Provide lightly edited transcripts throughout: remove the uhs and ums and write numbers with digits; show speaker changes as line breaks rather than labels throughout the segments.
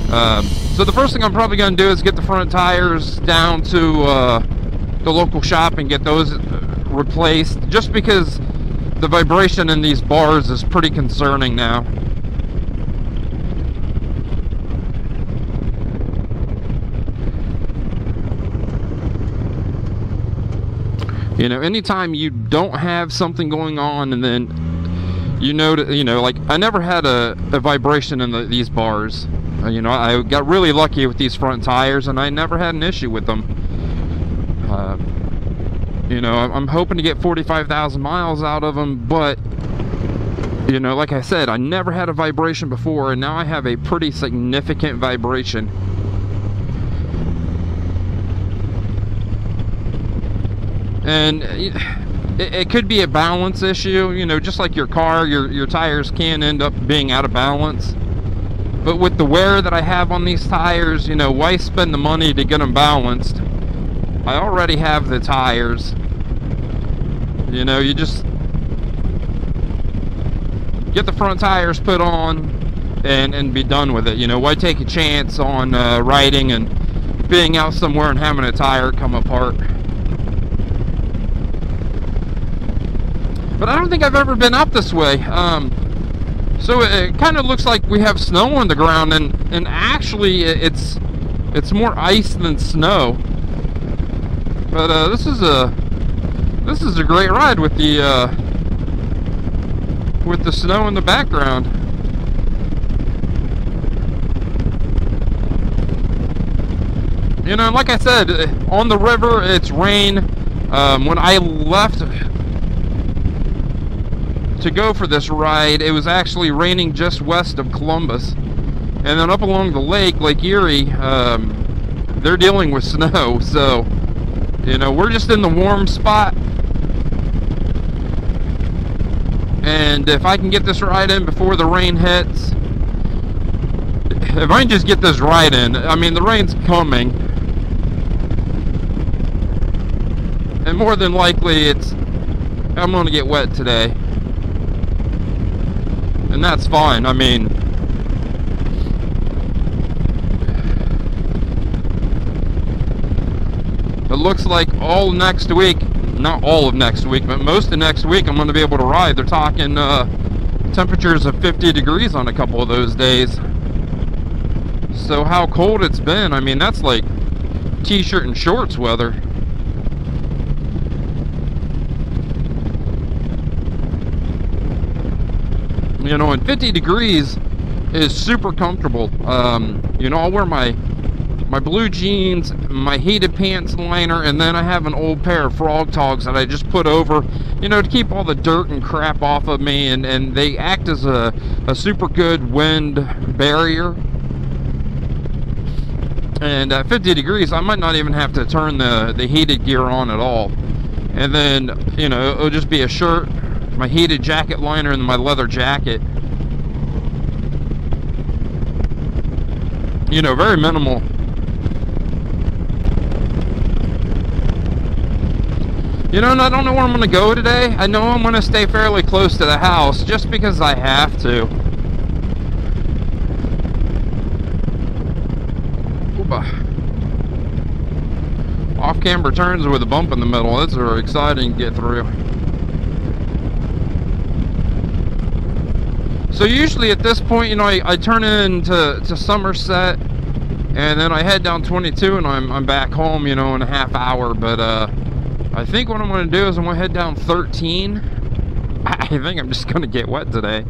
So the first thing I'm probably going to do is get the front tires down to the local shop and get those replaced, just because the vibration in these bars is pretty concerning now. You know, anytime you don't have something going on and then you know, like I never had a vibration in these bars. You know, I got really lucky with these front tires and I never had an issue with them. You know, I'm hoping to get 45,000 miles out of them, but you know, like I said, I never had a vibration before, and now I have a pretty significant vibration. And it could be a balance issue, you know, just like your car, your tires can end up being out of balance. But with the wear that I have on these tires, you know, why spend the money to get them balanced? I already have the tires. You know, you just get the front tires put on and be done with it. You know, why take a chance on riding and being out somewhere and having a tire come apart? But I don't think I've ever been up this way. So it kind of looks like we have snow on the ground, and actually it's more ice than snow. But this is a great ride with the snow in the background. You know, like I said, on the river it's rain. When I left to go for this ride, it was actually raining just west of Columbus, and then up along the Lake Erie, they're dealing with snow. So, you know, we're just in the warm spot, and if I can get this ride in before the rain hits, if I can just get this ride in, I mean, the rain's coming, and more than likely I'm gonna get wet today. And that's fine. I mean, it looks like all next week, not all of next week, but most of next week I'm going to be able to ride. They're talking temperatures of 50 degrees on a couple of those days. So how cold it's been, I mean, that's like t-shirt and shorts weather. You know, and 50 degrees is super comfortable. You know, I'll wear my blue jeans, my heated pants liner, and then I have an old pair of Frog Togs that I just put over, you know, to keep all the dirt and crap off of me, and they act as a super good wind barrier. And at 50 degrees, I might not even have to turn the heated gear on at all. And then, you know, it'll just be a shirt, my heated jacket liner, and my leather jacket. You know, very minimal. You know, and I don't know where I'm going to go today. I know I'm going to stay fairly close to the house just because I have to. Off-camber turns with a bump in the middle. That's very exciting to get through. So usually at this point, you know, I turn into Somerset, and then I head down 22, and I'm back home, you know, in a half hour. But I think what I'm going to do is I'm going to head down 13. I think I'm just going to get wet today.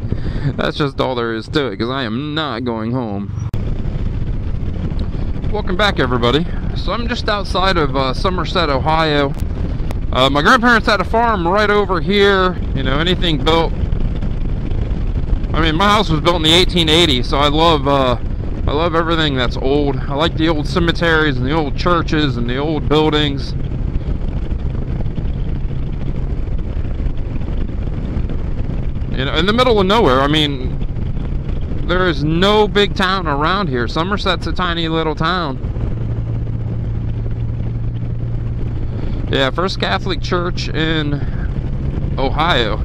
That's just all there is to it, because I am not going home. Welcome back, everybody. So I'm just outside of Somerset, Ohio. My grandparents had a farm right over here. You know, anything built, I mean, my house was built in the 1880s, so I love everything that's old. I like the old cemeteries and the old churches and the old buildings. You know, in the middle of nowhere. I mean, there is no big town around here. Somerset's a tiny little town. Yeah, First Catholic Church in Ohio.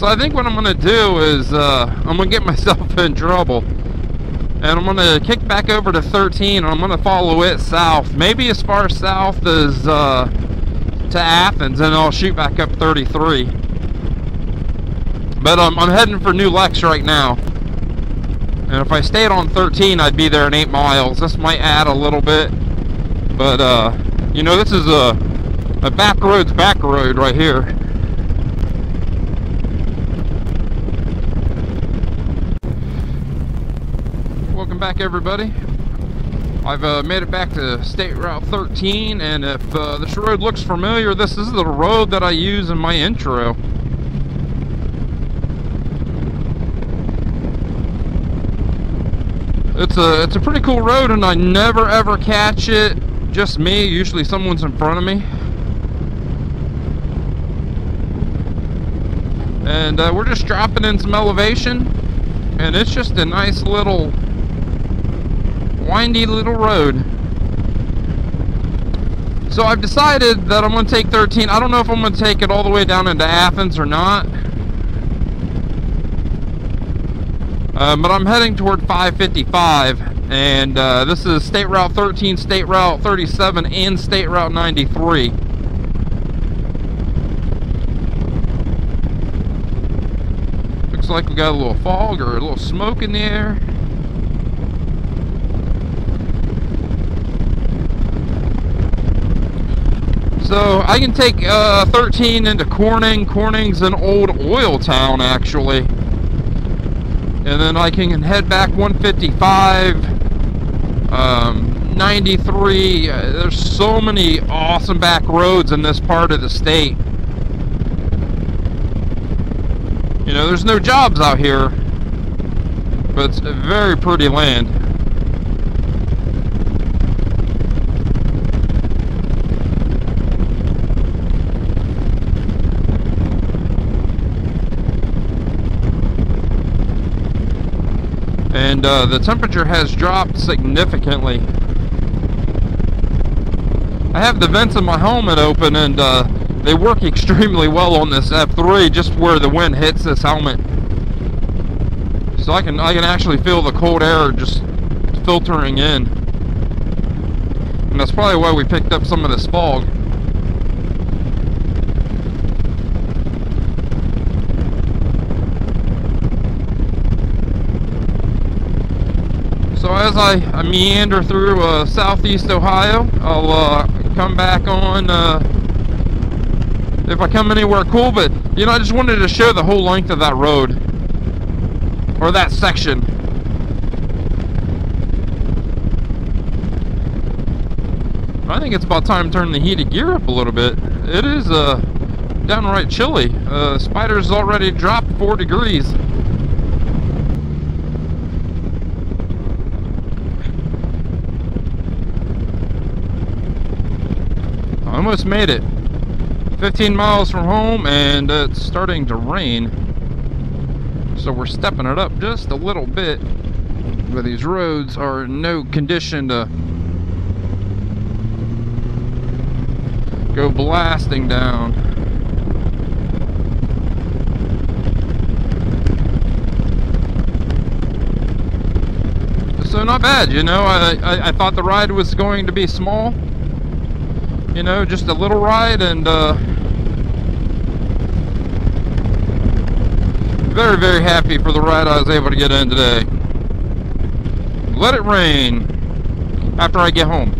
So I think what I'm gonna do is I'm gonna get myself in trouble, and I'm gonna kick back over to 13, and I'm gonna follow it south, maybe as far south as to Athens, and I'll shoot back up 33. But I'm heading for New Lex right now, and if I stayed on 13, I'd be there in 8 miles. This might add a little bit, but you know, this is a back road right here. Welcome back, everybody. I've made it back to State Route 13, and if this road looks familiar, this is the road that I use in my intro. It's a pretty cool road, and I never ever catch it just me. Usually someone's in front of me. And we're just dropping in some elevation, and it's just a nice little windy little road. So I've decided that I'm going to take 13. I don't know if I'm going to take it all the way down into Athens or not, but I'm heading toward 555, and this is State Route 13, State Route 37, and State Route 93. Looks like we got a little fog or a little smoke in the air. So I can take 13 into Corning. Corning's an old oil town, actually. And then I can head back 155, 93. There's so many awesome back roads in this part of the state. You know, there's no jobs out here, but it's a very pretty land. And the temperature has dropped significantly. I have the vents in my helmet open, and they work extremely well on this F3, just where the wind hits this helmet. So I can actually feel the cold air just filtering in. And that's probably why we picked up some of this fog. So as I meander through southeast Ohio, I'll come back on if I come anywhere cool. But you know, I just wanted to show the whole length of that road, or that section. I think it's about time to turn the heated gear up a little bit. It is downright chilly. Spider's already dropped 4 degrees. Almost made it. 15 miles from home, and it's starting to rain. So we're stepping it up just a little bit. But these roads are in no condition to go blasting down. So not bad, you know. I thought the ride was going to be small. You know, just a little ride, and very, very happy for the ride I was able to get in today. Let it rain after I get home.